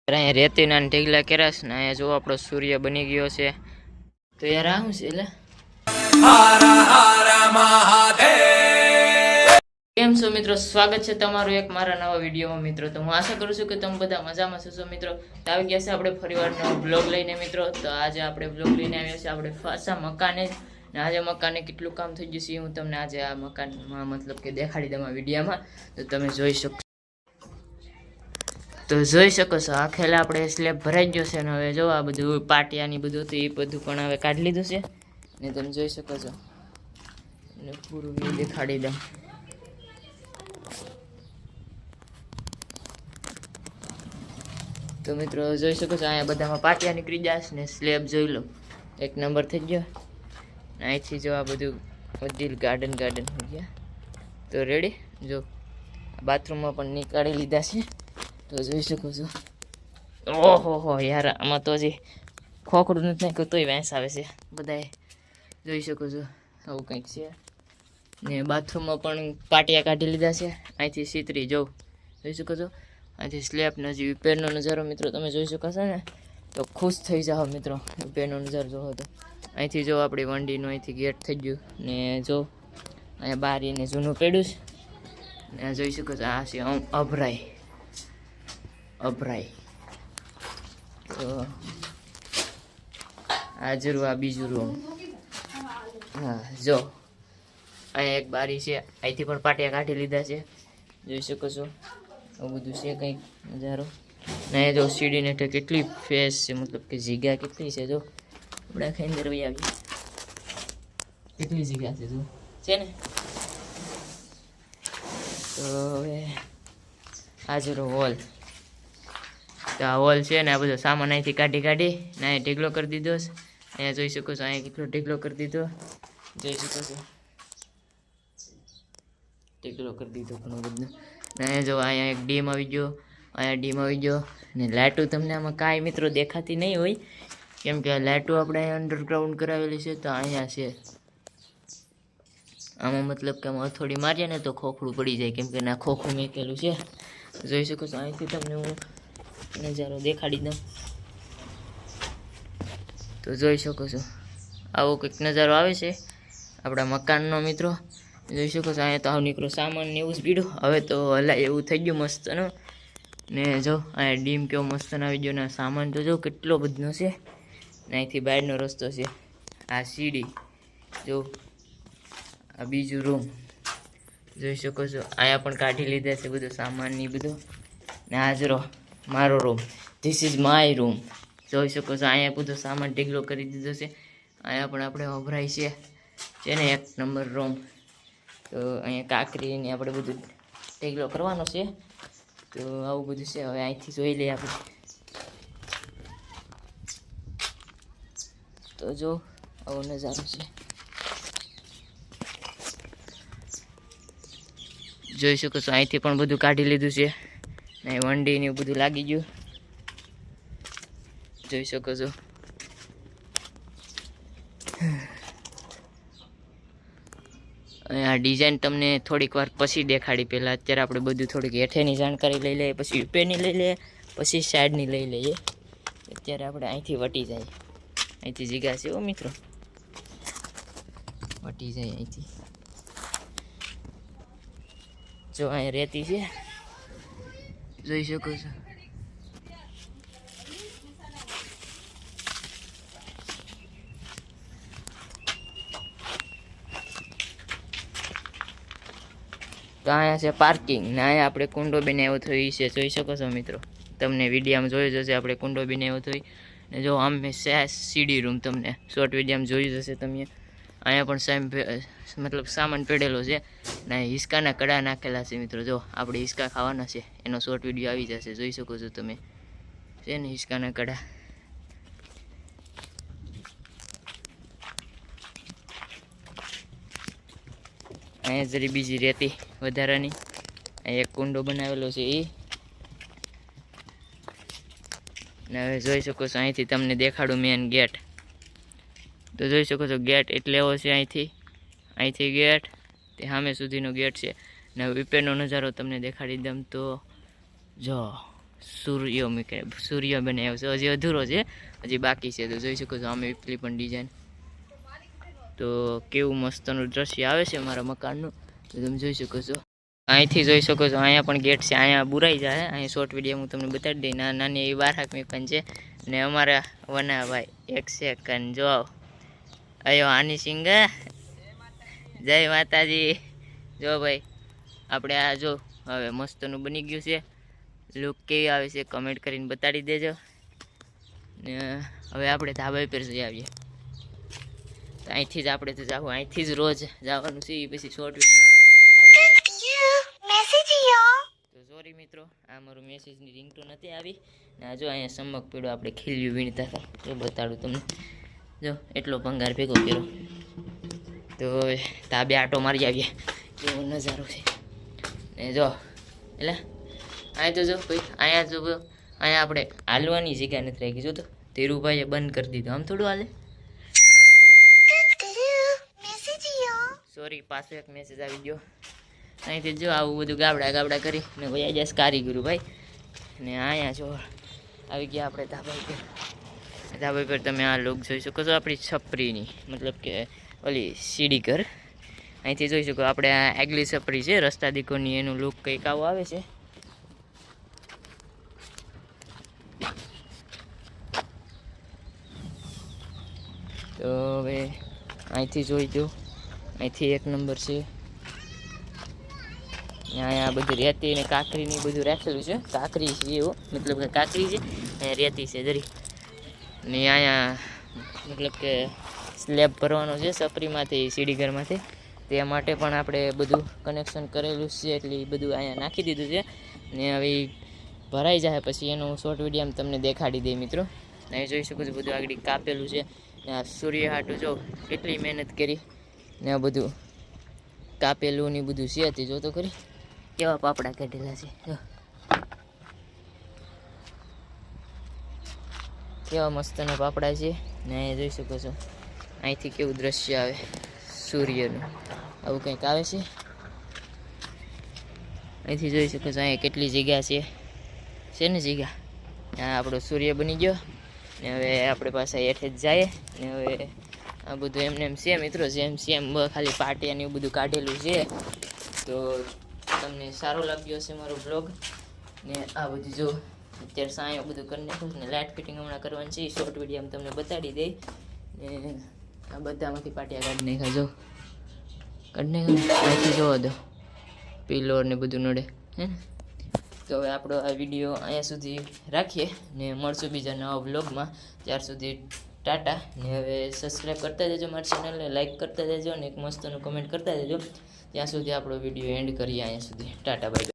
અહીંયા રેતીના ઢીગલા કર્યા છે ને અહીંયા જો આપણો સૂર્ય બની ગયો છે. તો યાર આ શું છે એટલે કેમ છો મિત્રો, સ્વાગત છે તમારું એક મારા નવા વિડીયોમાં મિત્રો. તો હું આશા કરું છું કે તમે બધા મજામાં છો મિત્રો. તો આવી ગયા છે આપણે ફરીવાર નવો બ્લોગ લઈને મિત્રો. તો આજે આપણે બ્લોગ લઈને આવ્યા છે આપણે પાછા મકાને. ને આજે મકાને કેટલું કામ થઈ ગયું છે હું તમને આજે આ મકાનમાં મતલબ કે દેખાડી દઉં આ વિડીયોમાં. તો તમે જોઈ શકો છો આખેલા આપણે સ્લેબ ભરાઈ ગયો છે ને હવે જો આ બધું પાટિયાની બધું હતું એ બધું પણ હવે કાઢી લીધું છે ને તમે જોઈ શકો છો. ને પૂરું વ્યૂ દેખાડી દઉં. તો મિત્રો જોઈ શકો છો અહીંયા બધામાં પાટિયા નીકળી જશે ને સ્લેબ જોઈ લો એક નંબર થઈ ગયો. અહીંથી જો આ બધું બધી ગાર્ડન થઈ ગયા. તો રેડી જો બાથરૂમમાં પણ નીકાળી લીધા છે. તો જોઈ શકો છો. ઓહો યાર આમાં તો હજી ખોખડું નથી નાખ્યું તોય વાંસ આવે છે બધાએ. જોઈ શકો છો આવું કંઈક છે. ને બાથરૂમમાં પણ પાટિયા કાઢી લીધા છે. અહીંથી સીતરી જોઈ શકો છો. અહીંથી સ્લેબનો જે ઉપરનો નજારો મિત્રો તમે જોઈ શકો છો ને તો ખુશ થઈ જાઓ મિત્રો. ઉપરનો નજારો જોવો તો અહીંથી જો આપણી વંડીનું અહીંથી ગેટ થઈ ગયું ને જો અહીંયા બારીને જૂનું પડ્યું છે ને જોઈ શકો છો. આ છે અભરાઈ તો આ જરૂર આ બીજું રૂમ. હા જો અહીંયા એક બારી છે. અહીંથી પણ પાટિયા કાઢી લીધા છે જોઈ શકો છો. આવું બધું છે કંઈક નજારો. ને જો સીડીને કેટલી ફેસ છે મતલબ કે જગ્યા કેટલી છે જો આપણે આખી અંદર વહી આવીએ કેટલી જગ્યા છે જો છે ને. તો હવે આ જરો હોલ. તો આ હોલ છે ને આ બધો સામાન અહીંથી કાઢી ને અહીંયા ઢીગલો કરી દીધો છે. અહીંયા જોઈ શકો છો અહીંયા કેટલો ઢીગલો કરી દીધો જોઈ શકો છો. ઢીગલો કરી દીધો ઘણો બધો. ને જો અહીંયા એક ડીમ આવી ગયો. ને લાઇટો તમને આમાં કાંઈ મિત્રો દેખાતી નહીં હોય કેમ કે લાઇટો આપણે અંડરગ્રાઉન્ડ કરાવેલી છે. તો અહીંયા છે આમાં મતલબ કે આમાં હથોડી મારીએ ને તો ખોખડું પડી જાય કેમ કે ના ખોખું મેકેલું છે. જોઈ શકો છો અહીંથી તમને હું નજારો દેખાડી દઉં. તો જોઈ શકો છો આવો કંઈક નજારો આવે છે આપણા મકાનનો મિત્રો. જોઈ શકો છો અહીંયા તો આવ નીકળો સામાન ને એવું જ પીડું હવે તો હલાય એવું થઈ ગયું મસ્તનો. ને જો અહીંયા ડીમ કેવો મસ્ત આવી ગયો ને સામાન તો જો કેટલો બધો છે. ને અહીંથી બહારનો રસ્તો છે. આ સીડી જો આ બીજું રૂમ જોઈ શકો છો. અહીંયા પણ કાઢી લીધા છે બધું સામાન ને બધું. ને હાજરો મારો room this is my room જોઈ શકો છો. અહીંયા બધો સામાન ઢીગલો કરી દીધો છે. અહીંયા પણ આપણે વપરાય છે ને એક નંબર રૂમ. તો અહીંયા કાંકરીને આપણે બધું ઢીગલો કરવાનો છે. તો આવું બધું છે. હવે અહીંથી જોઈ લઈએ આપણે. તો જો આવો નજારો છે જોઈ શકો છો. અહીંથી પણ બધું કાઢી લીધું છે ને વંડી ને બધું લાગી ગયું જોઈ શકો છો. આ ડિઝાઇન તમને થોડીક વાર પછી દેખાડી. પહેલાં અત્યારે આપણે બધું થોડીક હેઠેની જાણકારી લઈ લઈએ પછી ઉપરની લઈ લઈએ પછી સાઈડની લઈ લઈએ. અત્યારે આપણે અહીંથી વટી જાય. અહીંથી જગ્યા છે ઓ મિત્રો વટી જાય અહીંથી. જો અહીંયા રેતી છે જોઈ શકો છો. તો અહીંયા છે પાર્કિંગ ને અહીંયા આપણે કુંડો બનાવ્યો થયો છે જોઈ શકો છો મિત્રો. તમને વિડીયોમાં જોઈ જશે આપણે કુંડો બનાવ્યો થયો. ને જો આમ સીડી રૂમ તમને શોર્ટ વિડીયોમાં જોઈ જશે તમે. અહીંયા પણ મતલબ સામાન પડેલો છે ને હિસકાના કડા નાખેલા છે મિત્રો. જો આપણે હિસકા ખાવાના છે એનો શોર્ટ વિડીયો આવી જશે જોઈ શકો છો તમે. છે ને હિસકાના કડા. અહીંયા જરી બીજી રેતી વધારાની. અહીંયા એક કુંડો બનાવેલો છે એ. ને હવે જોઈ શકો છો અહીંથી તમને દેખાડું મેન ગેટ. તો જોઈ શકો છો ગેટ એટલે એવો છે અહીંથી ગેટ તે સામે સુધીનો ગેટ છે. ને ઉપરનો નજારો તમને દેખાડી દઉં તો જો સૂર્ય બનાવ્યો છે, હજી અધૂરો છે, હજી બાકી છે. તો જોઈ શકો છો આમે પેલી પણ ડિઝાઇન. તો કેવું મસ્તનું દ્રશ્ય આવે છે મારા મકાનનું, તો તમે જોઈ શકો છો. અહીંથી જોઈ શકો છો અહીંયા પણ ગેટ છે, અહીંયા બુરાઈ જાય. અહીંયા શોર્ટ વિડીયો હું તમને બતાવી દઈ. નાની એવી બારહાક મેકન છે. ને અમારા વનાભાઈ એક સેકન્ડ જો અયો આની સિંગ, જય માતાજી. જો ભાઈ આપણે આ જો હવે મસ્તનું બની ગયું છે. લુક કેવી આવે છે કમેન્ટ કરીને બતાડી દેજો. ને હવે આપણે ધાબા પર જઈ આવીએ. તો અહીંથી જ આપણે તો જાવું, અહીંથી જ રોજ જવાનું છે. પછી શોર્ટ વિડીયો. તો સોરી મિત્રો, આ મારું મેસેજની રિંગ તો નથી આવી. ને આ જો અહીંયા સમક પીડો આપણે ખીલ્યું વીણતા હતા, એ બતાડું તમને. જો એટલો ભંગાર ભેગો કર્યો. તો હવે ધાબે આટો મારી આવીએ, કેવો નજારો છે. ને જો એટલે અહીંયા તો જો ભાઈ, અહીંયા જો અહીંયા આપણે હાલવાની જગ્યા નથી રાખી. જો તો ધીરુભાઈએ બંધ કરી દીધું, આમ થોડું હાલે. સોરી, પાછો એક મેસેજ આવી ગયો. અહીંથી જો આવું બધું ગાબડા કરી ને ભાઈ આજે કારીગરું ભાઈ. ને અહીંયા જો આવી ગયા આપણે ધાબા પર. ધાબા પર તમે આ લુક જોઈ શકો છો આપણી છપરીની, મતલબ કે ઓલી સીડી ઘર. અહીંથી જોઈ શકો આપણે આ આગલી છપરી છે રસ્તા દીકોની, એનું લુક કંઈક આવું આવે છે. તો હવે અહીંથી જોઈ દો, અહીંથી એક નંબર છે. અહીંયા બધું રેતી ને કાંકરી ને બધું રાખેલું છે. કાંકરી છે એવો, મતલબ કે કાંકરી છે, અહીંયા રેતી છે જરી. ને અહીંયા મતલબ કે સ્લેબ ભરવાનો છે સપરીમાંથી, સીડી ઘરમાંથી. તે માટે પણ આપણે બધું કનેક્શન કરેલું છે, એટલે એ બધું અહીંયા નાખી દીધું છે. ને હવે ભરાઈ જાય પછી એનું શોર્ટ વિડીયો તમને દેખાડી દે મિત્રો. અહીં જોઈ શકો છો બધું આગળ કાપેલું છે. ને આ સૂર્ય હાટું જો કેટલી મહેનત કરી ને આ બધું કાપેલું ને બધું છે. તે જો તો ખરી કેવા પાપડા કાઢેલા છે, જો કેવા મસ્તના પાપડા છે. ને અહીંયા જોઈ શકો છો અહીંથી કેવું દ્રશ્ય આવે સૂર્યનું, આવું કંઈક આવે છે. અહીંથી જોઈ શકો છો અહીંયા કેટલી જગ્યા છે ને જગ્યા. આ આપણો સૂર્ય બની ગયો. ને હવે આપણે પાછા હેઠે જ જઈએ. ને હવે આ બધું એમ છે મિત્રો, જેમ ખાલી પાટી અને એવું બધું કાઢેલું છે. તો તમને સારો લાગ્યો હશે મારો બ્લોગ. ને આ બધું જો અત્યારે સાંયો બધું કરી નાખ્યું ને લાઇટ ફિટિંગ હમણાં કરવાની છે. શોર્ટ વિડીયો તમને બતાડી દઈ. ને આ બધામાંથી પાટિયા કાઢી નાખ્યા, જો કાઢી નાખ્યા. અહીંથી જોવા દો પિલોર ને બધું નડે હે ને. તો હવે આપણો આ વિડીયો અહીંયા સુધી રાખીએ ને મળશું બીજા નવા બ્લોગમાં. ત્યાર સુધી ટાટા. ને હવે સબસ્ક્રાઈબ કરતા જજો મારી ચેનલને, લાઈક કરતા જજો ને એક મસ્તનું કમેન્ટ કરતા જજો. ત્યાં સુધી આપણો વિડીયો એન્ડ કરીએ અહીંયા સુધી. ટાટા બાય.